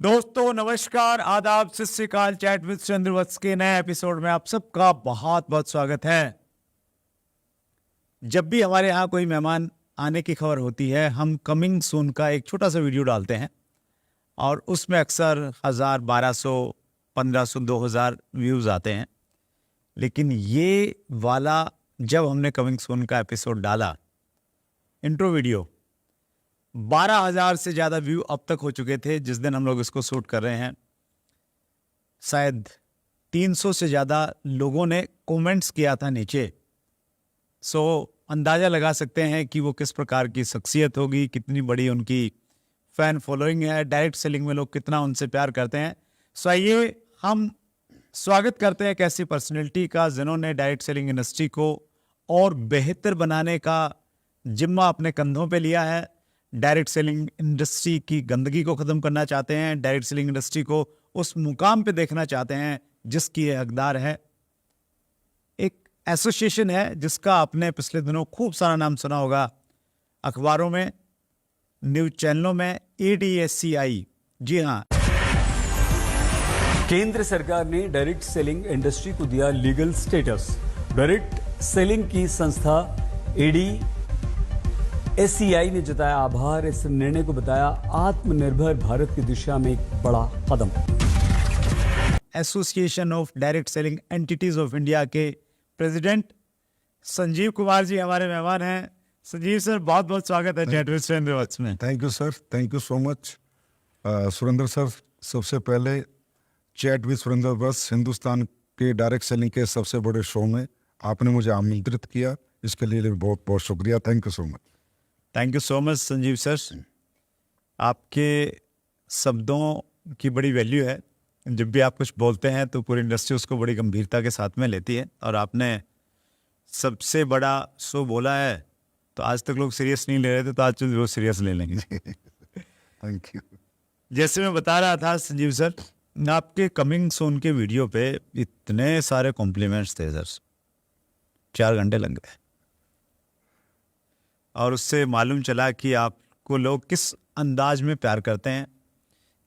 दोस्तों नमस्कार, आदाब, सत श्री अकाल। चैट विद सुरेंद्र वत्स के नए एपिसोड में आप सबका बहुत बहुत स्वागत है। जब भी हमारे यहाँ कोई मेहमान आने की खबर होती है, हम कमिंग सून का एक छोटा सा वीडियो डालते हैं और उसमें अक्सर 1000, 1200, 1500, 2000 व्यूज आते हैं। लेकिन ये वाला जब हमने कमिंग सून का एपिसोड डाला, इंट्रो वीडियो, 12,000 से ज़्यादा व्यू अब तक हो चुके थे जिस दिन हम लोग इसको शूट कर रहे हैं। शायद 300 से ज़्यादा लोगों ने कमेंट्स किया था नीचे। सो अंदाज़ा लगा सकते हैं कि वो किस प्रकार की शख्सियत होगी, कितनी बड़ी उनकी फ़ैन फॉलोइंग है, डायरेक्ट सेलिंग में लोग कितना उनसे प्यार करते हैं। सो आइए हम स्वागत करते हैं एक ऐसी पर्सनैलिटी का जिन्होंने डायरेक्ट सेलिंग इंडस्ट्री को और बेहतर बनाने का जिम्मा अपने कंधों पे लिया है। डायरेक्ट सेलिंग इंडस्ट्री की गंदगी को ख़त्म करना चाहते हैं, डायरेक्ट सेलिंग इंडस्ट्री को उस मुकाम पे देखना चाहते हैं जिसकी ये हकदार है। एक एसोसिएशन है जिसका आपने पिछले दिनों खूब सारा नाम सुना होगा, अखबारों में, न्यूज चैनलों में, ADSCI। जी हाँ, केंद्र सरकार ने डायरेक्ट सेलिंग इंडस्ट्री को दिया लीगल स्टेटस। डायरेक्ट सेलिंग की संस्था ADSCI ने जताया आभार। इस निर्णय को बताया आत्मनिर्भर भारत की दिशा में एक बड़ा कदम। Association of direct selling entities of India के प्रेसिडेंट संजीव कुमार जी हमारे मेहमान हैं। संजीव सर, बहुत बहुत स्वागत है चैट विद सुरेंद्र वत्स में। Thank you sir, thank you so much. Surendra sir, सबसे पहले चैट विद सुरेंद्र वत्स हिंदुस्तान के डायरेक्ट सेलिंग के सबसे बड़े शो में आपने मुझे आमंत्रित किया, इसके लिए बहुत बहुत शुक्रिया। Thank you so much. Thank you so much Sanjeev sir. आपके शब्दों की बड़ी वैल्यू है। जब भी आप कुछ बोलते हैं तो पूरी इंडस्ट्री उसको बड़ी गंभीरता के साथ में लेती है, और आपने सबसे बड़ा शो बोला है तो आज तक लोग सीरियस नहीं ले रहे थे, तो आज तो वो सीरियस ले लेंगे। Thank you. जैसे मैं बता रहा था संजीव सर, आपके कमिंग सून के वीडियो पे इतने सारे कॉम्प्लीमेंट्स थे सर, 4 घंटे लग गए। और उससे मालूम चला कि आपको लोग किस अंदाज में प्यार करते हैं,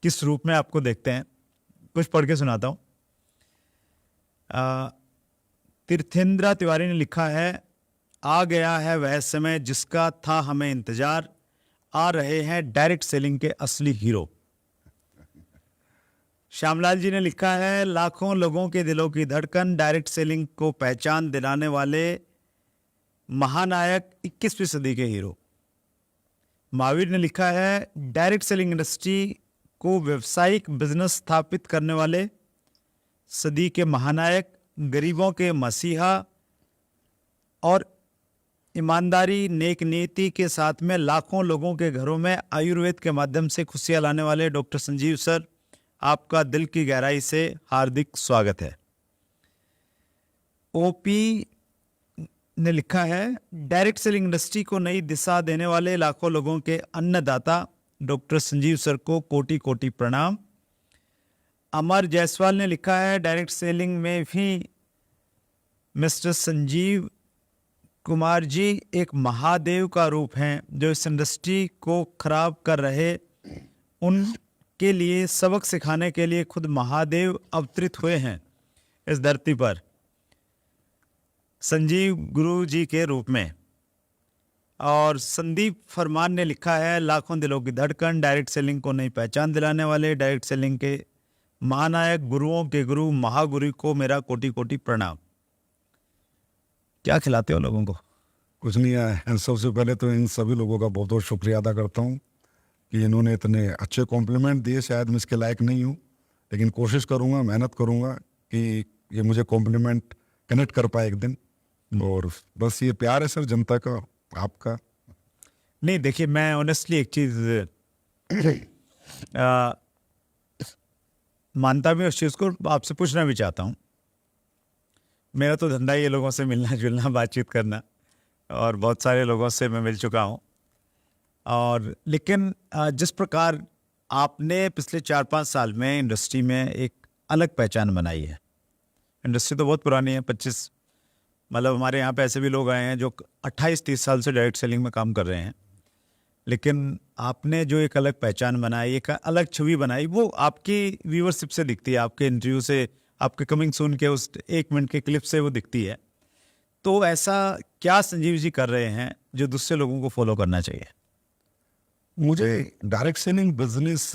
किस रूप में आपको देखते हैं। कुछ पढ़ के सुनाता हूँ। तीर्थेंद्रा तिवारी ने लिखा है, आ गया है वह समय जिसका था हमें इंतजार, आ रहे हैं डायरेक्ट सेलिंग के असली हीरो। श्यामलाल जी ने लिखा है, लाखों लोगों के दिलों की धड़कन, डायरेक्ट सेलिंग को पहचान दिलाने वाले महानायक, 21वीं सदी के हीरो। महावीर ने लिखा है, डायरेक्ट सेलिंग इंडस्ट्री को व्यवसायिक बिजनेस स्थापित करने वाले सदी के महानायक, गरीबों के मसीहा और ईमानदारी नेक नीति के साथ में लाखों लोगों के घरों में आयुर्वेद के माध्यम से खुशियां लाने वाले डॉक्टर संजीव सर, आपका दिल की गहराई से हार्दिक स्वागत है। ओपी ने लिखा है, डायरेक्ट सेलिंग इंडस्ट्री को नई दिशा देने वाले लाखों लोगों के अन्नदाता डॉक्टर संजीव सर को कोटि कोटि प्रणाम। अमर जायसवाल ने लिखा है, डायरेक्ट सेलिंग में भी मिस्टर संजीव कुमार जी एक महादेव का रूप हैं, जो इस इंडस्ट्री को खराब कर रहे उनके लिए सबक सिखाने के लिए खुद महादेव अवतरित हुए हैं इस धरती पर, संजीव गुरु जी के रूप में। और संदीप फरमान ने लिखा है, लाखों दिलों की धड़कन, डायरेक्ट सेलिंग को नई पहचान दिलाने वाले डायरेक्ट सेलिंग के महानायक, गुरुओं के गुरु, महागुरु को मेरा कोटि कोटि प्रणाम। क्या खिलाते हो लोगों को? कुछ नहीं है। सबसे पहले तो इन सभी लोगों का बहुत बहुत शुक्रिया अदा करता हूँ कि इन्होंने इतने अच्छे कॉम्प्लीमेंट दिए। शायद मैं इसके लायक नहीं हूँ, लेकिन कोशिश करूँगा, मेहनत करूँगा कि ये मुझे कॉम्प्लीमेंट कनेक्ट कर पाए एक दिन। और बस ये प्यार है सर जनता का, आपका। नहीं देखिए, मैं ऑनेस्टली एक चीज़ मानता भी उस चीज़ को, आपसे पूछना भी चाहता हूँ। मेरा तो धंधा ही है लोगों से मिलना जुलना, बातचीत करना, और बहुत सारे लोगों से मैं मिल चुका हूँ। और लेकिन जिस प्रकार आपने पिछले 4-5 साल में इंडस्ट्री में एक अलग पहचान बनाई है, इंडस्ट्री तो बहुत पुरानी है, 25, मतलब हमारे यहाँ पे ऐसे भी लोग आए हैं जो 28-30 साल से डायरेक्ट सेलिंग में काम कर रहे हैं, लेकिन आपने जो एक अलग पहचान बनाई, एक अलग छवि बनाई, वो आपकी व्यूअरशिप से दिखती है, आपके इंटरव्यू से, आपके कमिंग सून के उस 1 मिनट के क्लिप से वो दिखती है। तो ऐसा क्या संजीव जी कर रहे हैं जो दूसरे लोगों को फॉलो करना चाहिए? मुझे डायरेक्ट सेलिंग बिजनेस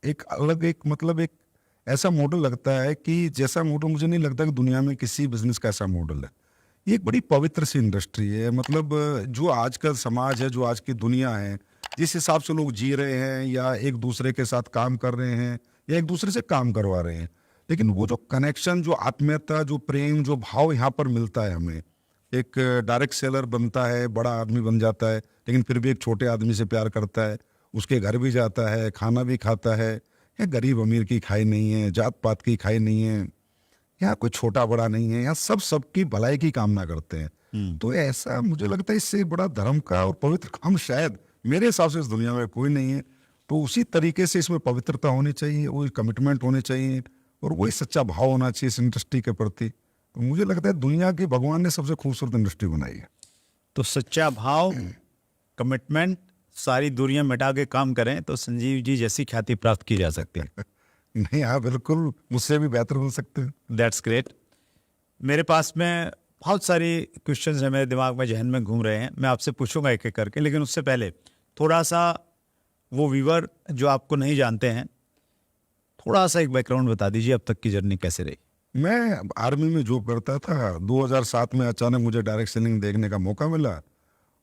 एक अलग एक ऐसा मॉडल लगता है कि जैसा मॉडल मुझे नहीं लगता कि दुनिया में किसी बिजनेस का ऐसा मॉडल है। ये एक बड़ी पवित्र सी इंडस्ट्री है। मतलब जो आज का समाज है, जो आज की दुनिया है, जिस हिसाब से लोग जी रहे हैं या एक दूसरे के साथ काम कर रहे हैं या एक दूसरे से काम करवा रहे हैं, लेकिन वो जो कनेक्शन, जो आत्मीयता, जो प्रेम, जो भाव यहाँ पर मिलता है हमें। एक डायरेक्ट सेलर बनता है, बड़ा आदमी बन जाता है, लेकिन फिर भी एक छोटे आदमी से प्यार करता है, उसके घर भी जाता है, खाना भी खाता है। यहाँ गरीब अमीर की खाई नहीं है, जात पात की खाई नहीं है, यहाँ कोई छोटा बड़ा नहीं है, यहाँ सब सबकी भलाई की कामना करते हैं। तो ऐसा मुझे लगता है इससे बड़ा धर्म का और पवित्र काम शायद मेरे हिसाब से इस दुनिया में कोई नहीं है। तो उसी तरीके से इसमें पवित्रता होनी चाहिए, वही कमिटमेंट होने चाहिए और वही सच्चा भाव होना चाहिए इस इंडस्ट्री के प्रति। तो मुझे लगता है दुनिया की भगवान ने सबसे खूबसूरत इंडस्ट्री बनाई है। तो सच्चा भाव, कमिटमेंट, सारी दूरियां मिटा के काम करें तो संजीव जी जैसी ख्याति प्राप्त की जा सकती है। नहीं, हाँ बिल्कुल, मुझसे भी बेहतर बन सकते हैं। That's great. मेरे पास में बहुत सारी क्वेश्चंस हैं, मेरे दिमाग में, जहन में घूम रहे हैं, मैं आपसे पूछूंगा एक एक करके, लेकिन उससे पहले थोड़ा सा वो व्यूअर जो आपको नहीं जानते हैं, थोड़ा सा एक बैकग्राउंड बता दीजिए, अब तक की जर्नी कैसे रही? मैं आर्मी में जॉब करता था। 2007 में अचानक मुझे डायरेक्ट सेलिंग देखने का मौका मिला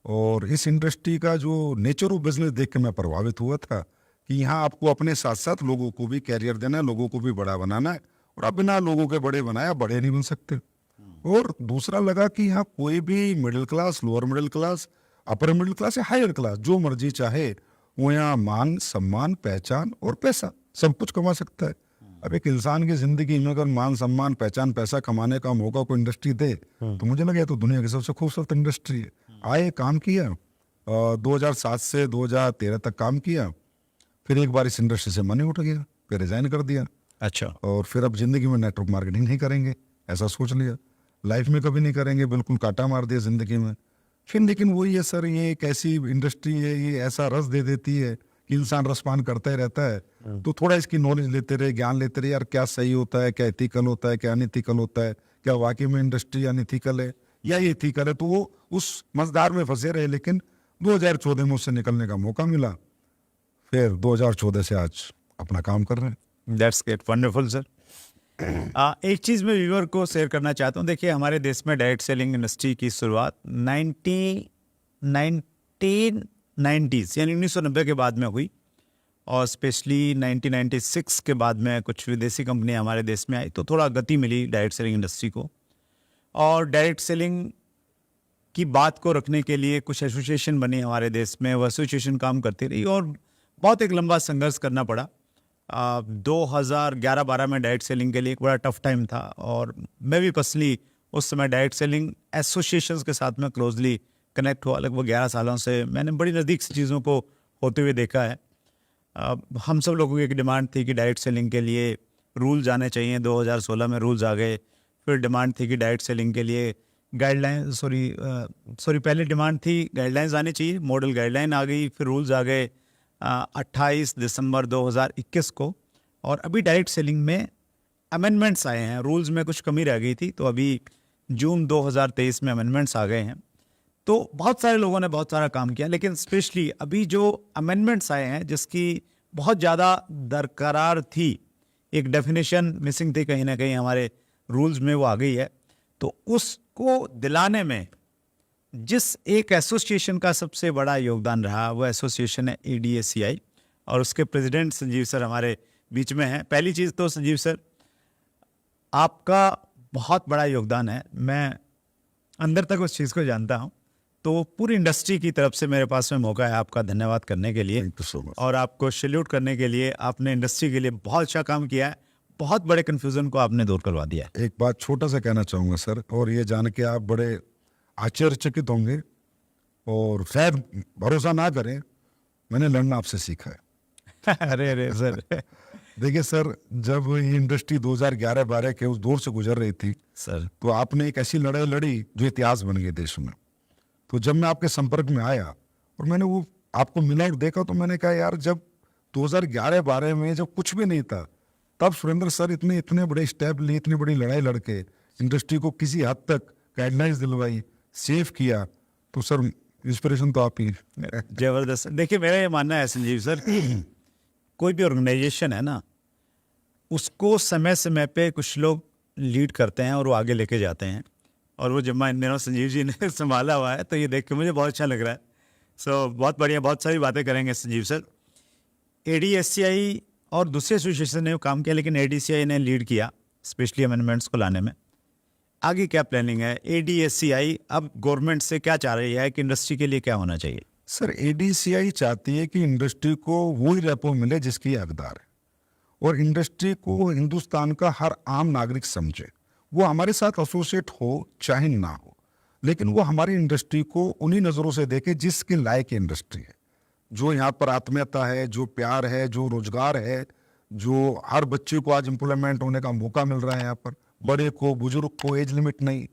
और इस इंडस्ट्री का जो नेचर ऑफ बिजनेस देख के मैं प्रभावित हुआ था कि यहाँ आपको अपने साथ साथ लोगों को भी कैरियर देना है, लोगों को भी बड़ा बनाना है, और आप बिना लोगों के बड़े बनाया बड़े नहीं बन सकते। और दूसरा लगा कि यहाँ कोई भी middle class, lower middle class, upper middle class या हायर क्लास, जो मर्जी चाहे वो यहाँ मान, सम्मान, पहचान और पैसा सब कुछ कमा सकता है। अब एक इंसान की जिंदगी में अगर मान, सम्मान, पहचान, पैसा कमाने का मौका कोई इंडस्ट्री दे तो मुझे लगा तो दुनिया की सबसे खूबसूरत इंडस्ट्री है। आए, काम किया, 2007 से 2013 तक काम किया, फिर एक बार इस इंडस्ट्री से मनी उठ गया, फिर रिजाइन कर दिया। अच्छा। और फिर अब जिंदगी में नेटवर्क मार्केटिंग नहीं करेंगे, ऐसा सोच लिया, लाइफ में कभी नहीं करेंगे, बिल्कुल काटा मार दिया जिंदगी में। फिर लेकिन वही है सर, ये एक ऐसी इंडस्ट्री है, ये ऐसा रस दे देती है कि इंसान रसपान करता ही रहता है। तो थोड़ा इसकी नॉलेज लेते रहे, ज्ञान लेते रहे, यार क्या सही होता है, क्या एथिकल होता है, क्या अनएथिकल होता है, क्या वाकई में इंडस्ट्री अनएथिकल है या ये एथिकल है। तो वो उस मझधार में फंसे रहे, लेकिन 2014 में उससे निकलने का मौका मिला। फिर 2014 से आज अपना काम कर रहे हैं। That's great, wonderful sir. एक चीज़ मैं व्यूअर को शेयर करना चाहता हूँ। देखिए, हमारे देश में डायरेक्ट सेलिंग इंडस्ट्री की शुरुआत 1990s यानी 1990 के बाद में हुई, और स्पेशली 1996 के बाद में कुछ विदेशी कंपनियां हमारे देश में आई, तो थोड़ा गति मिली डायरेक्ट सेलिंग इंडस्ट्री को। और डायरेक्ट सेलिंग की बात को रखने के लिए कुछ एसोसिएशन बनी हमारे देश में, वो एसोसिएशन काम करती रही और बहुत एक लंबा संघर्ष करना पड़ा। 2011-12 में डायरेक्ट सेलिंग के लिए एक बड़ा टफ टाइम था, और मैं भी पर्सनली उस समय डायरेक्ट सेलिंग एसोसिएशंस के साथ में क्लोजली कनेक्ट हुआ। लगभग 11 सालों से मैंने बड़ी नज़दीक से चीज़ों को होते हुए देखा है। हम सब लोगों की एक डिमांड थी कि डायरेक्ट सेलिंग के लिए रूल्स आने चाहिए। 2016 में रूल्स आ गए। फिर डिमांड थी कि डायरेक्ट सेलिंग के लिए गाइडलाइन पहले डिमांड थी गाइडलाइंस आनी चाहिए, मॉडल गाइडलाइन आ गई, फिर रूल्स आ गए 28 दिसंबर 2021 को। और अभी डायरेक्ट सेलिंग में अमेंडमेंट्स आए हैं, रूल्स में कुछ कमी रह गई थी, तो अभी जून 2023 में अमेंडमेंट्स आ गए हैं। तो बहुत सारे लोगों ने बहुत सारा काम किया, लेकिन स्पेशली अभी जो अमेंडमेंट्स आए हैं जिसकी बहुत ज़्यादा दरकरार थी, एक डेफिनेशन मिसिंग थी कहीं ना कहीं हमारे रूल्स में, वो आ गई है। तो उसको दिलाने में जिस एक एसोसिएशन का सबसे बड़ा योगदान रहा, वो एसोसिएशन है ADACI, और उसके प्रेसिडेंट संजीव सर हमारे बीच में हैं। पहली चीज़ तो संजीव सर, आपका बहुत बड़ा योगदान है, मैं अंदर तक उस चीज़ को जानता हूँ। तो पूरी इंडस्ट्री की तरफ से मेरे पास में मौका है आपका धन्यवाद करने के लिए। Thank you so much. और आपको सैल्यूट करने के लिए। आपने इंडस्ट्री के लिए बहुत अच्छा काम किया है, बहुत बड़े कन्फ्यूज़न को आपने दूर करवा दिया है। एक बात छोटा सा कहना चाहूँगा सर, और ये जान के आप बड़े आश्चर्यचकित होंगे और शायद भरोसा ना करें, मैंने लड़ना आपसे सीखा है। अरे सर। देखिए सर, जब ये इंडस्ट्री 2011-12 के उस दौर से गुजर रही थी सर, तो आपने एक ऐसी लड़ाई लड़ी जो इतिहास बन गई देश में। तो जब मैं आपके संपर्क में आया और मैंने वो आपको मिला और देखा तो मैंने कहा यार जब 2011-12 में जब कुछ भी नहीं था तब सुरेंद्र सर इतने बड़े स्टेप लिए, इतनी बड़ी लड़ाई लड़के इंडस्ट्री को किसी हद तक गाइडलाइंस दिलवाई, सेव किया, तो सर इंस्पिरेशन तो आप ही हैं। जबरदस्त। देखिए मेरा ये मानना है संजीव सर, कोई भी ऑर्गेनाइजेशन है ना, उसको समय समय पे कुछ लोग लीड करते हैं और वो आगे लेके जाते हैं, और वो जब मैं इन दिनों संजीव जी ने संभाला हुआ है तो ये देख के मुझे बहुत अच्छा लग रहा है। सो बहुत बढ़िया, बहुत सारी बातें करेंगे संजीव सर। ADSCI और दूसरे एसोसिएशन ने काम किया, लेकिन ADCI ने लीड किया स्पेशली अमेंडमेंट्स को लाने में। आगे क्या प्लानिंग है? ADSCI अब गवर्नमेंट से क्या चाह रही है कि इंडस्ट्री के लिए क्या होना चाहिए? सर ADCI चाहती है कि इंडस्ट्री को वही रेपो मिले जिसकी हकदार है, और इंडस्ट्री को हिंदुस्तान का हर आम नागरिक समझे। वो हमारे साथ एसोसिएट हो चाहे ना हो, लेकिन वो हमारी इंडस्ट्री को उन्हीं नज़रों से देखे जिसके लायक इंडस्ट्री है, जो यहाँ पर आत्मीयता है, जो प्यार है, जो रोजगार है, जो हर बच्चे को आज एम्प्लॉयमेंट होने का मौका मिल रहा है यहाँ पर, बड़े को, बुजुर्ग को, एज लिमिट नहीं,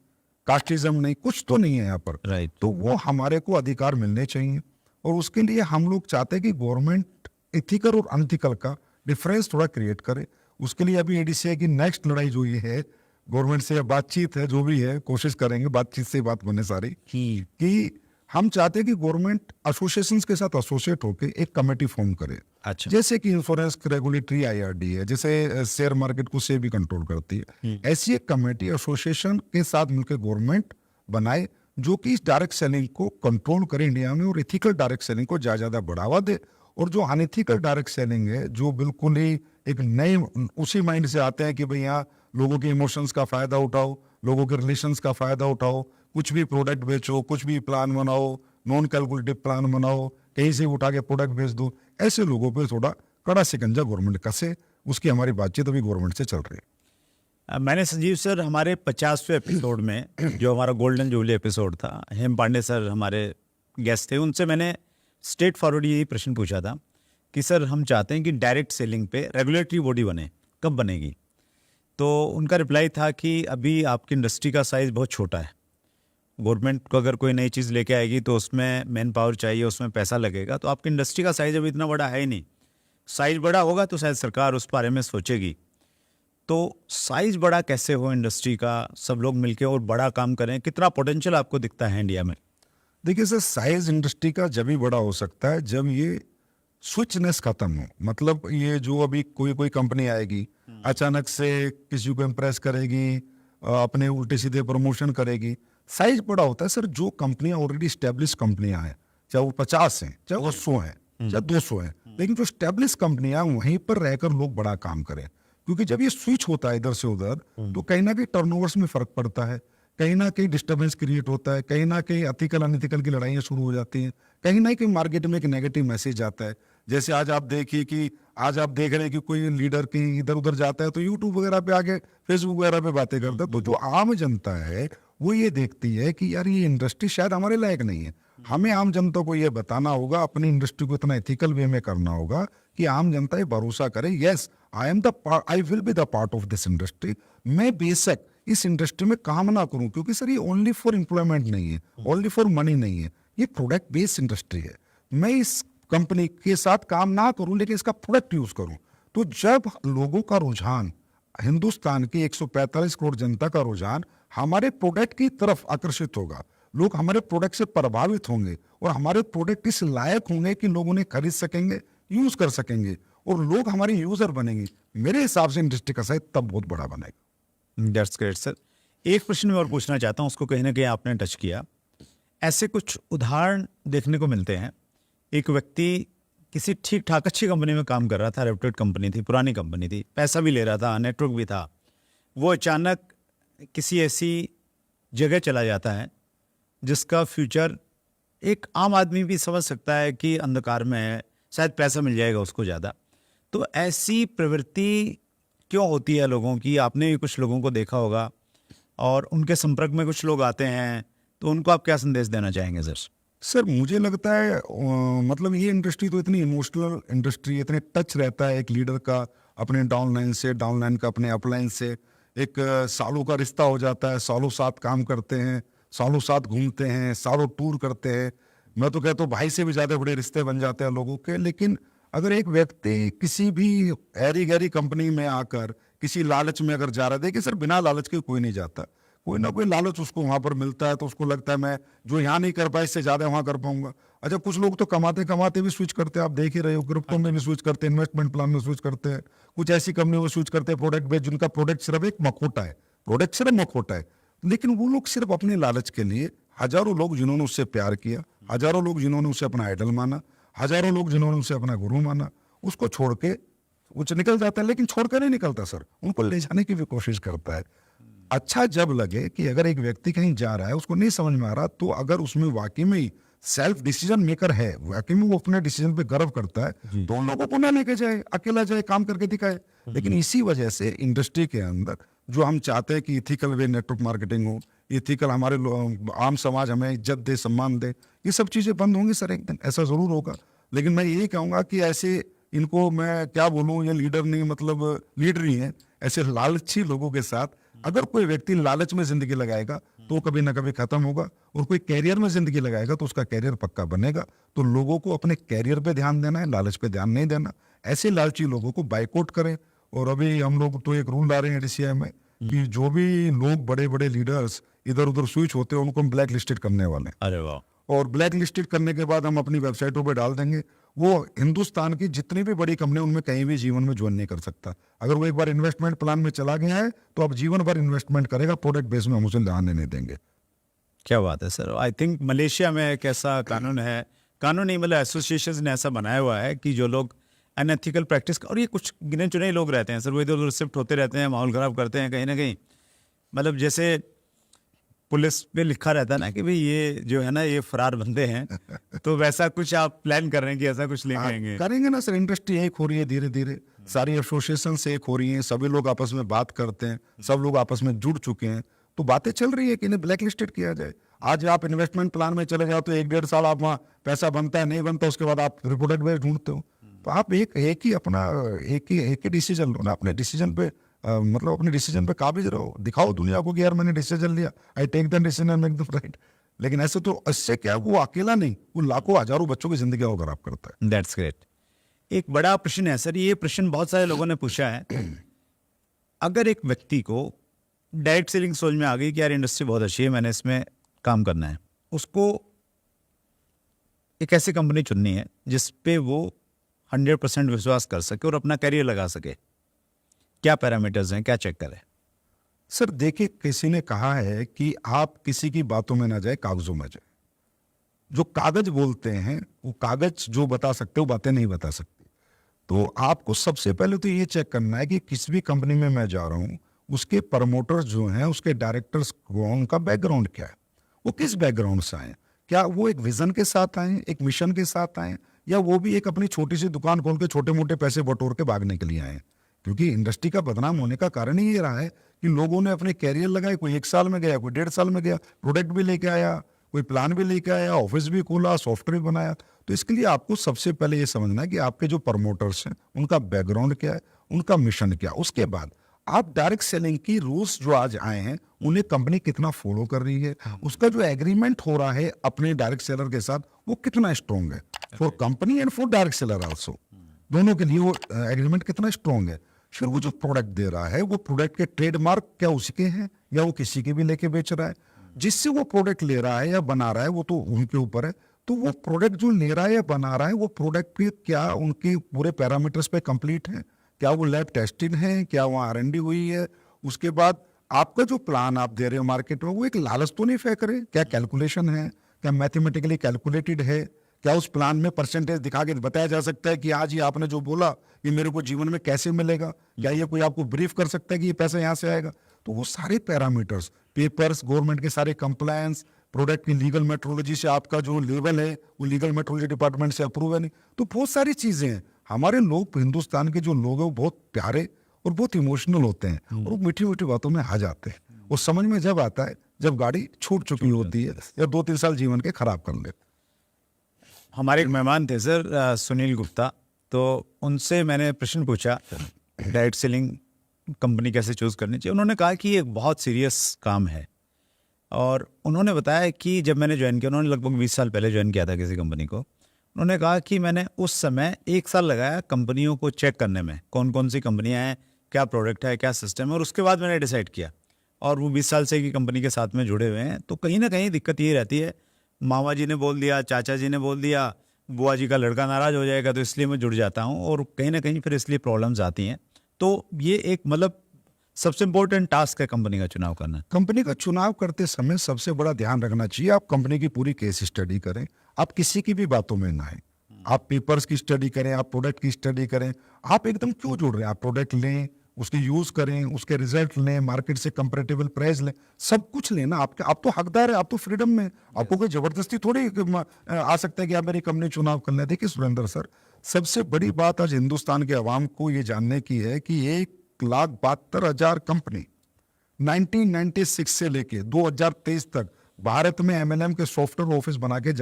कास्टिज्म नहीं, कुछ तो नहीं है यहाँ पर। राइट। तो वो हमारे को अधिकार मिलने चाहिए, और उसके लिए हम लोग चाहते हैं कि गवर्नमेंट इथिकल और अनइथिकल का डिफरेंस थोड़ा क्रिएट करे। उसके लिए अभी ADCI की नेक्स्ट लड़ाई जो ये है, गवर्नमेंट से बातचीत है, जो भी है कोशिश करेंगे, बातचीत से बात बने सारी, कि हम चाहते हैं कि गवर्नमेंट एसोसिएशंस के साथ एसोसिएट होकर एक कमेटी फॉर्म करे। अच्छा। जैसे कि इंश्योरेंस रेगुलेटरी IRD है, जैसे शेयर मार्केट को से भी कंट्रोल करती है, ऐसी एक कमेटी एसोसिएशन के साथ मिलकर गवर्नमेंट बनाए, जो कि इस डायरेक्ट सेलिंग को कंट्रोल करे इंडिया में, और इथिकल डायरेक्ट सेलिंग को ज्यादा बढ़ावा दे। और जो अनइथिकल डायरेक्ट सेलिंग है, जो बिल्कुल ही एक नए उसी माइंड से आते हैं कि भाई यहाँ लोगों के इमोशंस का फायदा उठाओ, लोगों के रिलेशंस का फायदा उठाओ, कुछ भी प्रोडक्ट बेचो, कुछ भी प्लान बनाओ, नॉन कैलकुलेटिव प्लान बनाओ, कहीं से उठा के प्रोडक्ट बेच दो, ऐसे लोगों पे थोड़ा कड़ा शिकंजा गवर्नमेंट कसे। उसकी हमारी बातचीत अभी गवर्नमेंट से चल रही है। मैंने संजीव सर हमारे 50वें एपिसोड में, जो हमारा गोल्डन जुबली एपिसोड था, हेम पांडे सर हमारे गेस्ट थे, उनसे मैंने स्ट्रेट फॉरवर्ड यही प्रश्न पूछा था कि सर हम चाहते हैं कि डायरेक्ट सेलिंग पे रेगुलेटरी बॉडी बने, कब बनेगी? तो उनका रिप्लाई था कि अभी आपकी इंडस्ट्री का साइज़ बहुत छोटा है, गवर्नमेंट को अगर कोई नई चीज़ लेके आएगी तो उसमें मैन पावर चाहिए, उसमें पैसा लगेगा, तो आपकी इंडस्ट्री का साइज़ अभी इतना बड़ा है ही नहीं। साइज़ बड़ा होगा तो शायद सरकार उस बारे में सोचेगी। तो साइज़ बड़ा कैसे हो इंडस्ट्री का, सब लोग मिलके और बड़ा काम करें, कितना पोटेंशियल आपको दिखता है इंडिया में? देखिए सर, साइज इंडस्ट्री का जब ही बड़ा हो सकता है जब ये स्विचनेस खत्म हो। मतलब ये जो अभी कोई कंपनी आएगी, अचानक से किसी को इम्प्रेस करेगी, अपने उल्टे सीधे प्रमोशन करेगी। साइज बड़ा होता है सर जो कंपनियां ऑलरेडी स्टेब्लिश कंपनियां हैं, चाहे वो 50 हैं, चाहे वो 100 हैं, चाहे 200 हैं, लेकिन जो स्टेब्लिश कंपनियां वहीं पर रहकर लोग बड़ा काम करें। क्योंकि जब ये स्विच होता है इधर से उधर, तो कहीं ना कहीं टर्नओवर्स में फर्क पड़ता है, कहीं ना कहीं डिस्टर्बेंस क्रिएट होता है, कहीं ना कहीं एथिकल अनइथिकल की लड़ाइयाँ शुरू हो जाती हैं, कहीं ना कहीं मार्केट में एक नेगेटिव मैसेज आता है। जैसे आज आप देखिए कि आज आप देख रहे हैं कि कोई लीडर कहीं इधर उधर जाता है तो यूट्यूब वगैरह पे आके, फेसबुक वगैरह पे बातें करता है, तो जो आम जनता है वो ये देखती है कि यार ये इंडस्ट्री शायद हमारे लायक नहीं है। हमें आम जनता को ये बताना होगा, अपनी इंडस्ट्री को इतना एथिकल वे में करना होगा कि आम जनता ये भरोसा करे, yes I will be the part of this industry. मैं बेशक इस इंडस्ट्री में काम ना करूं, क्योंकि सर ये ओनली फॉर एम्प्लॉयमेंट नहीं है, ओनली फॉर मनी नहीं है, ये प्रोडक्ट बेस्ड इंडस्ट्री है। मैं इस कंपनी के साथ काम ना करूं लेकिन इसका प्रोडक्ट यूज करूं। तो जब लोगों का रुझान, हिंदुस्तान की 145 करोड़ जनता का रुझान हमारे प्रोडक्ट की तरफ आकर्षित होगा, लोग हमारे प्रोडक्ट से प्रभावित होंगे और हमारे प्रोडक्ट इस लायक होंगे कि लोग उन्हें खरीद सकेंगे, यूज कर सकेंगे और लोग हमारे यूजर बनेंगे, मेरे हिसाब से इंडस्ट्री का साइज तब बहुत बड़ा बनेगा। That's great sir. एक प्रश्न मैं और पूछना चाहता हूँ, उसको कहीं ना कहीं आपने टच किया। ऐसे कुछ उदाहरण देखने को मिलते हैं, एक व्यक्ति किसी ठीक ठाक अच्छी कंपनी में काम कर रहा था, रेप्यूटेड कंपनी थी, पुरानी कंपनी थी, पैसा भी ले रहा था, नेटवर्क भी था, वो अचानक किसी ऐसी जगह चला जाता है जिसका फ्यूचर एक आम आदमी भी समझ सकता है कि अंधकार में है, शायद पैसा मिल जाएगा उसको ज़्यादा। तो ऐसी प्रवृत्ति क्यों होती है लोगों की? आपने भी कुछ लोगों को देखा होगा और उनके संपर्क में कुछ लोग आते हैं, तो उनको आप क्या संदेश देना चाहेंगे सर? सर मुझे लगता है मतलब ये इंडस्ट्री तो इतनी इमोशनल इंडस्ट्री, इतने टच रहता है एक लीडर का अपने डाउनलाइन से, डाउनलाइन का अपने अपलाइन से, एक सालों का रिश्ता हो जाता है, सालों साथ काम करते हैं, सालों साथ घूमते हैं, सालों टूर करते हैं। मैं तो कहता हूँ भाई से भी ज्यादा बड़े रिश्ते बन जाते हैं लोगों के। लेकिन अगर एक व्यक्ति किसी भी ऐरी गैरी कंपनी में आकर किसी लालच में अगर जा रहा है, देखिए सर बिना लालच के कोई नहीं जाता, कोई ना कोई लालच उसको वहां पर मिलता है, तो उसको लगता है मैं जो यहाँ नहीं कर पाया इससे ज्यादा वहां कर पाऊंगा। अच्छा, कुछ लोग तो कमाते कमाते भी स्विच करते हैं, आप देख ही रहे हो, क्रिप्टो में भी स्विच करते हैं, इन्वेस्टमेंट प्लान में स्विच करते हैं, कुछ ऐसी कंपनी में स्विच करते हैं प्रोडक्ट बेस्ड, जिनका प्रोडक्ट सिर्फ एक मखोटा है, प्रोडक्ट सिर्फ मखोटा है, लेकिन वो लोग सिर्फ अपने लालच के लिए, हजारों लोग जिन्होंने उससे प्यार किया, हजारों लोग जिन्होंने उसे अपना आइडल माना, हजारों लोग जिन्होंने उसे अपना गुरु माना, उसको छोड़ के कुछ निकल जाता है। लेकिन छोड़कर नहीं निकलता सर, उनको ले जाने की भी कोशिश करता है। अच्छा जब लगे कि अगर एक व्यक्ति कहीं जा रहा है, उसको नहीं समझ में आ रहा, तो अगर उसमें वाकई में ही सेल्फ डिसीजन मेकर है, वाकई में वो अपने डिसीजन पे गर्व करता है, तो उन लोगों को ना लेके जाए, अकेला जाए, काम करके दिखाए। लेकिन इसी वजह से इंडस्ट्री के अंदर जो हम चाहते हैं कि इथिकल वे नेटवर्क मार्केटिंग हो, इथिकल हमारे आम समाज हमें इज्जत दे, सम्मान दे, ये सब चीजें बंद होंगी सर एक दिन, ऐसा जरूर होगा। लेकिन मैं यही कहूंगा कि ऐसे इनको मैं क्या बोलूं, ये लीडर नहीं, मतलब लीडर ही है, ऐसे लालची लोगों के साथ अगर कोई व्यक्ति लालच में जिंदगी लगाएगा तो कभी ना कभी खत्म होगा, और कोई कैरियर में जिंदगी लगाएगा तो उसका कैरियर पक्का बनेगा। तो लोगों को अपने कैरियर पे ध्यान देना है, लालच पे ध्यान नहीं देना। ऐसे लालची लोगों को बाइकआउट करें। और अभी हम लोग तो एक रूल ला रहे हैं DCI में कि जो भी लोग बड़े बड़े लीडर्स इधर उधर स्विच होते हैं उनको हम ब्लैक लिस्टेड करने वाले हैं। अरे वाह। और ब्लैक लिस्टेड करने के बाद हम अपनी वेबसाइटों पे डाल देंगे, वो हिंदुस्तान की जितनी भी बड़ी कंपनी उनमें कहीं भी जीवन में ज्वाइन नहीं कर सकता। अगर वो एक बार इन्वेस्टमेंट प्लान में चला गया है तो अब जीवन भर इन्वेस्टमेंट करेगा, प्रोडक्ट बेस में हम उसे आने नहीं देंगे। क्या बात है सर। आई थिंक मलेशिया में एक ऐसा कानून है, कानून नहीं मतलब एसोसिएशन ने ऐसा बनाया हुआ है कि जो लोग अनएथिकल प्रैक्टिस, और ये कुछ गिने चुने लोग रहते हैं सर, वो इधर उधर शिफ्ट होते रहते हैं, माहौल खराब करते हैं कहीं ना कहीं। मतलब जैसे पुलिस पे लिखा रहता है ना कि भाई ये जो है ना ये फरार बंदे हैं, तो वैसा कुछ आप प्लान कर रहे हैं कि ऐसा कुछ लेके आएंगे? करेंगे ना सर, इंडस्ट्री एक हो रही है धीरे धीरे, सारी एसोसिएशन से एक हो रही हैं, सभी लोग आपस में बात करते हैं, सब लोग आपस में जुड़ चुके हैं, तो बातें चल रही है कि इन्हें ब्लैक लिस्टेड किया जाए। आज आप इन्वेस्टमेंट प्लान में चले जाओ तो 1-1.5 साल आप वहाँ पैसा बनता है, नहीं बनता, उसके बाद आप प्रोडक्ट बेस ढूंढते हो। तो आप एक ही अपना एक ही डिसीजन लो ना, अपने डिसीजन पे मतलब अपने डिसीजन पे काबिज रहो, दिखाओ दुनिया को कि यार मैंने डिसीजन लिया, I take the decision and make the right. लेकिन ऐसे तो इससे क्या, वो अकेला नहीं, वो लाखों हजारों बच्चों की जिंदगी को खराब करता है। That's great. एक बड़ा प्रश्न है सर, ये प्रश्न बहुत सारे लोगों ने पूछा है। अगर एक व्यक्ति को डायरेक्ट सेलिंग समझ में आ गई कि यार इंडस्ट्री बहुत अच्छी है, मैंने इसमें काम करना है, उसको एक ऐसी कंपनी चुननी है जिस पे वो 100% विश्वास कर सके और अपना करियर लगा सके, क्या पैरामीटर्स हैं, क्या चेक करें? सर देखिए, किसी ने कहा है कि आप किसी की बातों में ना जाए, कागजों में जाए। जो कागज बोलते हैं वो कागज जो बता सकते, वो बातें नहीं बता सकती। तो आपको सबसे पहले तो ये चेक करना है कि किस भी कंपनी में मैं जा रहा हूँ, उसके प्रमोटर्स जो हैं, उसके डायरेक्टर्स को, उनका बैकग्राउंड क्या है, वो किस बैकग्राउंड से आए, क्या वो एक विजन के साथ आए, एक मिशन के साथ आए, या वो भी एक अपनी छोटी सी दुकान खोल के छोटे मोटे पैसे बटोर के भागने के लिए आए। क्योंकि इंडस्ट्री का बदनाम होने का कारण ही ये रहा है कि लोगों ने अपने कैरियर लगाए, कोई 1 साल में गया, कोई 1.5 साल में गया, प्रोडक्ट भी लेके आया, कोई प्लान भी लेके आया, ऑफिस भी खोला, सॉफ्टवेयर बनाया। तो इसके लिए आपको सबसे पहले ये समझना है कि आपके जो प्रमोटर्स हैं उनका बैकग्राउंड क्या है, उनका मिशन क्या। उसके बाद आप डायरेक्ट सेलिंग की रूल्स जो आज आए हैं उन्हें कंपनी कितना फॉलो कर रही है, उसका जो एग्रीमेंट हो रहा है अपने डायरेक्ट सेलर के साथ वो कितना स्ट्रॉन्ग है, for company and for direct seller also, दोनों के लिए वो एग्रीमेंट कितना स्ट्रॉन्ग है। फिर वो जो प्रोडक्ट दे रहा है, वो प्रोडक्ट के ट्रेडमार्क क्या उसके हैं या वो किसी के भी लेके बेच रहा है, जिससे वो प्रोडक्ट ले रहा है या बना रहा है वो तो उनके ऊपर है। तो वो प्रोडक्ट जो ले रहा है या बना रहा है, वो प्रोडक्ट के क्या उनके पूरे पैरामीटर्स पे कंप्लीट है, क्या वो लैब टेस्टेड है, क्या वहाँ R&D हुई है। उसके बाद आपका जो प्लान आप दे रहे हो मार्केट में, वो एक लालच तो नहीं फेंक रहे, क्या कैलकुलेशन है, क्या मैथमेटिकली कैलकुलेटेड है, क्या उस प्लान में परसेंटेज दिखा के बताया जा सकता है कि आज ये आपने जो बोला ये मेरे को जीवन में कैसे मिलेगा, क्या ये कोई आपको ब्रीफ कर सकता है कि ये पैसा यहाँ से आएगा। तो वो सारे पैरामीटर्स, पेपर्स, गवर्नमेंट के सारे कंप्लायंस, प्रोडक्ट की लीगल मेट्रोलॉजी से आपका जो लेवल है वो लीगल मेट्रोलॉजी डिपार्टमेंट से अप्रूव है नहीं, तो बहुत सारी चीजें हैं। हमारे लोग, हिंदुस्तान के जो लोग हैं वो बहुत प्यारे और बहुत इमोशनल होते हैं और वो मीठी मीठी बातों में आ जाते हैं। वो समझ में जब आता है जब गाड़ी छूट चुकी होती है या 2-3 साल जीवन के खराब कर लेते। हमारे एक मेहमान थे सर सुनील गुप्ता, तो उनसे मैंने प्रश्न पूछा डायरेक्ट सेलिंग कंपनी कैसे चूज करनी चाहिए। उन्होंने कहा कि ये एक बहुत सीरियस काम है, और उन्होंने बताया कि जब मैंने ज्वाइन किया, उन्होंने लगभग 20 साल पहले ज्वाइन किया था किसी कंपनी को। उन्होंने कहा कि मैंने उस समय 1 साल लगाया कंपनियों को चेक करने में, कौन कौन सी कंपनियां हैं, क्या प्रोडक्ट है, क्या सिस्टम है, और उसके बाद मैंने डिसाइड किया। और वो 20 साल से की कंपनी के साथ में जुड़े हुए हैं। तो कहीं ना कहीं दिक्कत ये रहती है, मामा जी ने बोल दिया, चाचा जी ने बोल दिया, बुआ जी का लड़का नाराज़ हो जाएगा, तो इसलिए मैं जुड़ जाता हूँ, और कहीं ना कहीं फिर इसलिए प्रॉब्लम्स आती हैं। तो ये एक मतलब सबसे इम्पोर्टेंट टास्क है कंपनी का चुनाव करना। कंपनी का चुनाव करते समय सबसे बड़ा ध्यान रखना चाहिए, आप कंपनी की पूरी केस स्टडी करें, आप किसी की भी बातों में ना आए। आप पेपर्स की स्टडी करें, आप प्रोडक्ट की स्टडी करें, आप एकदम क्यों जुड़ रहे हैं, आप प्रोडक्ट लें, उसके यूज करें, उसके रिजल्ट लें, मार्केट से कंपेरेटिबल प्राइस लें, सब कुछ लेना। आप तो हकदार है, आप तो फ्रीडम में, आपको कोई जबरदस्ती थोड़ी आ सकता है कि आप मेरी कंपनी चुनाव कर लें। देखिए सुरेंद्र सर, सबसे बड़ी बात आज हिंदुस्तान के अवाम को ये जानने की है कि 1,72,000 कंपनी 1996 से लेके 2023 तक भारत में एमएलएम के सॉफ्टवेयर ऑफिस बना के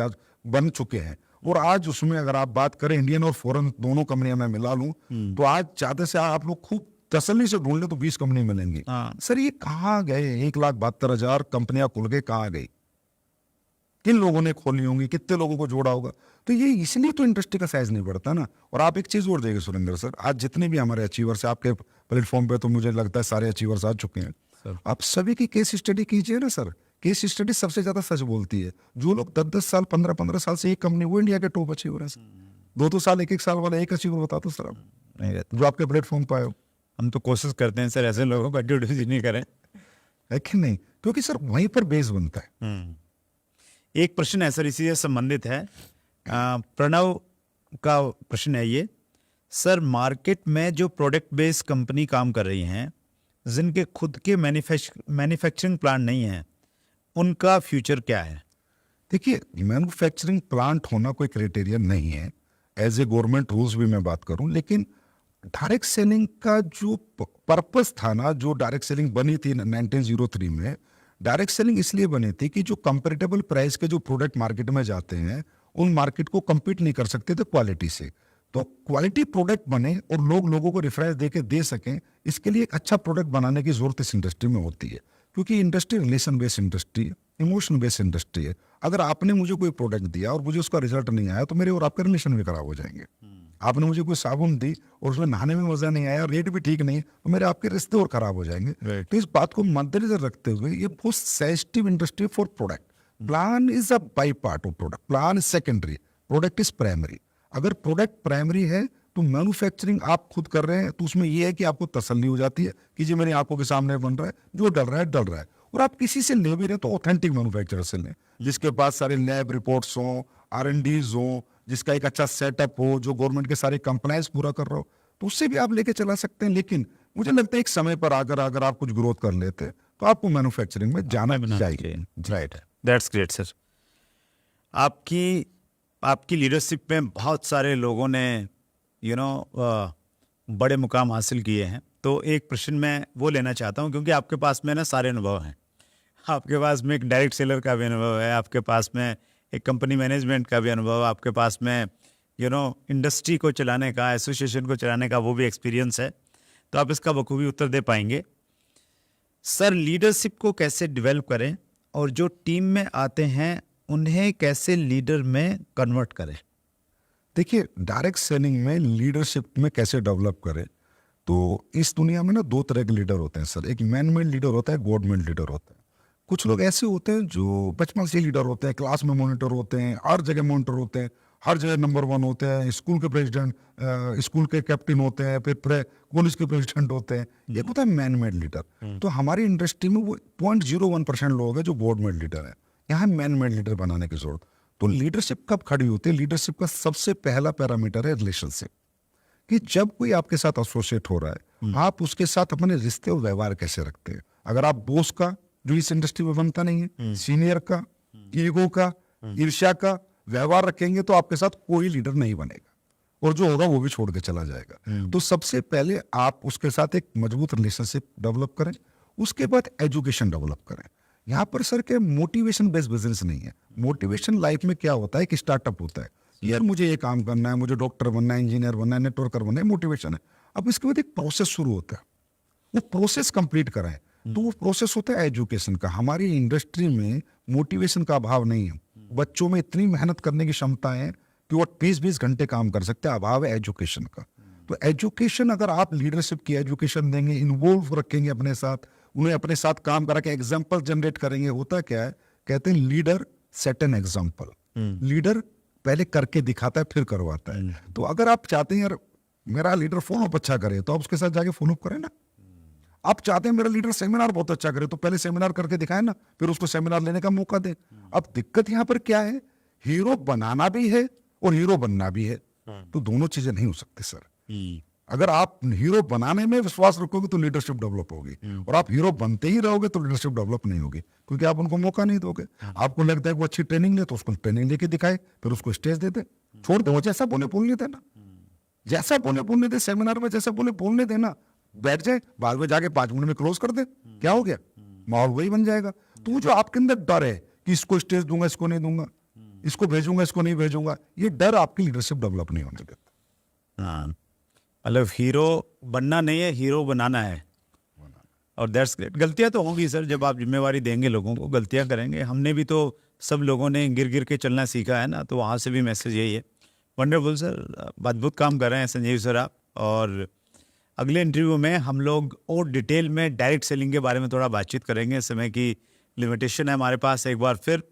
बन चुके हैं। और आज उसमें अगर आप बात करें इंडियन और फॉरेन दोनों कंपनियां मैं मिला लूं, तो आज ज्यादा से आप लोग खूब तसल्ली से ढूंढ ले तो 20 कंपनी मिलेंगी। सर ये कहाँ गए 1,72,000 कंपनियां खुल के कहाँ गई, किन लोगों ने खोली होंगी, कितने लोगों को जोड़ा होगा? तो ये इसलिए तो इंडस्ट्री का साइज नहीं बढ़ता ना। और आप एक चीज और देखिए सुरेंद्र सर, आज जितने भी हमारे अचीवर्स है आपके प्लेटफॉर्म पे, तो मुझे लगता है सारे अचीवर्स आ चुके हैं। आप सभी की केस स्टडी कीजिए ना सर, केस स्टडी सबसे ज्यादा सच बोलती है। जो लोग 10-10 साल 15-15 साल से एक कंपनी, वो इंडिया के टॉप अचीवर है। 2-2 साल 1-1 साल वाला एक अचीवर बता दो सर आप, नहीं रहता। जो आपके प्लेटफॉर्म पे आए हो। हम तो कोशिश करते हैं सर ऐसे लोगों को इंट्रोड्यूस नहीं करें, है कि नहीं? क्योंकि सर वहीं पर बेस बनता है। एक प्रश्न है सर, इसी से संबंधित है। प्रणव का प्रश्न है ये, सर मार्केट में जो प्रोडक्ट बेस्ड कंपनी काम कर रही हैं, जिनके खुद के मैन्युफैक्चरिंग प्लांट नहीं है, उनका फ्यूचर क्या है? देखिए मैन्युफैक्चरिंग प्लांट होना कोई क्राइटेरिया नहीं है, एज ए गवर्नमेंट रूल्स भी मैं बात करूं, लेकिन डायरेक्ट सेलिंग का जो पर्पस था ना, जो डायरेक्ट सेलिंग बनी थी 1903 में, डायरेक्ट सेलिंग इसलिए बनी थी कि जो कंपेरेटिबल प्राइस के जो प्रोडक्ट मार्केट में जाते हैं, उन मार्केट को compete नहीं कर सकते थे क्वालिटी से। तो क्वालिटी प्रोडक्ट बने और लोगों को रेफरेंस देके दे सकें, इसके लिए एक अच्छा प्रोडक्ट बनाने की जरूरत इस इंडस्ट्री में होती है। क्योंकि इंडस्ट्री रिलेशन बेस्ड इंडस्ट्री है, इमोशन बेस्ड इंडस्ट्री है। अगर आपने मुझे कोई प्रोडक्ट दिया और मुझे उसका रिजल्ट नहीं आया, तो मेरे और आपके रिलेशन भी खराब हो जाएंगे। आपने मुझे कोई साबुन दी और उसमें नहाने में मजा नहीं आया, रेट भी ठीक नहीं, तो मेरे आपके रिश्ते और खराब हो जाएंगे। तो इस बात को मद्देनजर रखते हुए ये बहुत sensitive industry for product. Plan is a by part of product, plan is secondary, product is primary. अगर प्रोडक्ट प्राइमरी है तो मैन्युफैक्चरिंग आप खुद कर रहे हैं, तो उसमें यह है कि आपको तसल्ली हो जाती है कि जी मेरी आंखों के सामने बन रहा है, जो डल रहा है डल रहा है। और आप किसी से ले भी रहे तो ऑथेंटिक मैन्युफैक्चरर से लें, जिसके पास सारे लैब रिपोर्ट्स हों, R&Ds हों, जिसका एक अच्छा सेटअप हो, जो गवर्नमेंट के सारे कंप्लायंस पूरा कर रहा हो, तो उससे भी आप लेके चला सकते हैं। लेकिन मुझे लगता है एक समय पर अगर आप कुछ ग्रोथ कर लेते हैं तो आपको मैन्युफैक्चरिंग में जाना चाहिए। Right, that's great sir. आपकी लीडरशिप में बहुत सारे लोगों ने बड़े मुकाम हासिल किए हैं। तो एक प्रश्न मैं वो लेना चाहता हूँ, क्योंकि आपके पास में ना सारे अनुभव हैं। आपके पास में एक डायरेक्ट सेलर का भी अनुभव है, आपके पास में एक कंपनी मैनेजमेंट का भी अनुभव, आपके पास में इंडस्ट्री को चलाने का, एसोसिएशन को चलाने का वो भी एक्सपीरियंस है। तो आप इसका बखूबी उत्तर दे पाएंगे। सर लीडरशिप को कैसे डेवलप करें और जो टीम में आते हैं उन्हें कैसे लीडर में कन्वर्ट करें? देखिए डायरेक्ट सेलिंग में लीडरशिप में कैसे डेवलप करें, तो इस दुनिया में ना 2 तरह के लीडर होते हैं सर। एक मैन मेड लीडर होता है, गॉड मेड लीडर होता है। कुछ लोग ऐसे होते हैं जो बचपन से लीडर होते हैं, क्लास में मॉनिटर होते हैं, हर जगह मॉनिटर होते हैं, हर जगह नंबर 1 होते हैं, स्कूल के प्रेसिडेंट, स्कूल के कैप्टन होते हैं, फिर कॉलेज के प्रेसिडेंट होते हैं। ये होता है मैन मेड लीडर। तो हमारी इंडस्ट्री में वो 0.01% लोग हैं जो गॉड मेड लीडर है। यहाँ मैन मेड लीडर बनाने की जरूरत। तो लीडरशिप कब खड़ी होती है? लीडरशिप का सबसे पहला पैरामीटर है रिलेशनशिप, कि जब कोई आपके साथ एसोसिएट हो रहा है, आप उसके साथ अपने रिश्ते और व्यवहार कैसे रखते हैं। अगर आप बॉस का, जो इस इंडस्ट्री में बनता नहीं है, सीनियर का, ईगो का, ईर्ष्या का व्यवहार रखेंगे, तो आपके साथ कोई लीडर नहीं बनेगा, और जो होगा वो भी छोड़ के चला जाएगा। तो सबसे पहले आप उसके साथ एक मजबूत रिलेशनशिप डेवलप करें, उसके बाद एजुकेशन डेवलप करें। यहाँ पर सर के मोटिवेशन बेस्ड बिजनेस नहीं है। मोटिवेशन लाइफ में क्या होता है कि स्टार्टअप होता है, यार मुझे ये काम करना है, मुझे डॉक्टर बनना है, इंजीनियर बनना है, नेटवर्कर बनना है, मोटिवेशन है। अब इसके बाद एक प्रोसेस शुरू होता है, वो प्रोसेस कंप्लीट कराएं। तो वो प्रोसेस होता है एजुकेशन का। हमारी इंडस्ट्री में मोटिवेशन का अभाव नहीं है, बच्चों में इतनी मेहनत करने की क्षमता है कि वो 20-20 घंटे काम कर सकते हैं, अभाव है एजुकेशन का। तो एजुकेशन अगर आप लीडरशिप की एजुकेशन देंगे, इन्वॉल्व रखेंगे अपने साथ, उन्हें अपने साथ काम करा के एग्जाम्पल जनरेट करेंगे। होता क्या है, कहते हैं leader set an example. Leader पहले करके दिखाता है फिर करवाता है। तो अगर आप चाहते हैं यार मेरा लीडर फॉलो अप अच्छा करे, तो आप उसके साथ जाके फॉलो अप करें ना। आप चाहते हैं मेरा लीडर सेमिनार बहुत अच्छा करे, तो पहले सेमिनार करके दिखाए ना, फिर उसको सेमिनार लेने का मौका दे। अब दिक्कत यहाँ पर क्या है, हीरो बनाना भी है और हीरो बनना भी है, तो दोनों चीजें नहीं हो सकती सर। अगर आप हीरो बनाने में विश्वास रखोगे तो लीडरशिप डेवलप होगी, और आप हीरो बनते ही रहोगे तो लीडरशिप डेवलप नहीं होगी, क्योंकि आप उनको मौका नहीं दोगे। आपको लगता है कि वो अच्छी ट्रेनिंग ले, तो उसको ट्रेनिंग लेके दिखाए, फिर उसको स्टेज दे दे, छोड़ दे, वो जैसा बोले बोलने देना, जैसा बोले बोलने दे, सेमिनार में जैसा बोले बोलने देना, बैठ जाए, बाद में जाके 5 मिनट में क्लोज कर दे, क्या हो गया, माहौल वही बन जाएगा। तो जो आपके अंदर डर है कि इसको स्टेज दूंगा, इसको नहीं दूंगा, इसको भेजूंगा, इसको नहीं भेजूंगा, ये डर आपकी लीडरशिप डेवलप नहीं होने देता। हाँ, मतलब हीरो बनना नहीं है, हीरो बनाना है। और दैट्स ग्रेट। गलतियां तो होंगी सर, जब आप जिम्मेवारी देंगे लोगों को, गलतियां करेंगे। हमने भी तो सब लोगों ने गिर गिर के चलना सीखा है ना, तो वहाँ से भी मैसेज यही है। वंडरफुल सर, अद्भुत काम कर रहे हैं संजीव सर आप। और अगले इंटरव्यू में हम लोग और डिटेल में डायरेक्ट सेलिंग के बारे में थोड़ा बातचीत करेंगे। समय की लिमिटेशन है हमारे पास। एक बार फिर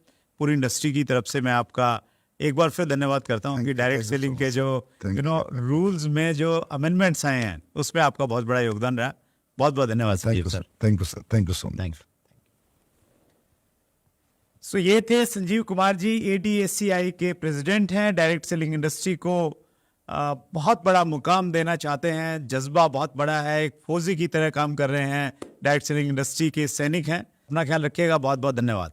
पूरी इंडस्ट्री की तरफ से मैं आपका एक बार फिर धन्यवाद करता हूँ कि डायरेक्ट सेलिंग के जो रूल्स में जो अमेंडमेंट्स आए हैं उसमें आपका बहुत बड़ा योगदान रहा। बहुत बहुत धन्यवाद sir. Thank you sir, thank you so much. Thanks. So ये थे संजीव कुमार जी, ADSCI के प्रेसिडेंट हैं। डायरेक्ट सेलिंग इंडस्ट्री को बहुत बड़ा मुकाम देना चाहते हैं, जज्बा बहुत बड़ा है, एक फौजी की तरह काम कर रहे हैं, डायरेक्ट सेलिंग इंडस्ट्री के सैनिक हैं। अपना ख्याल रखिएगा, बहुत बहुत धन्यवाद।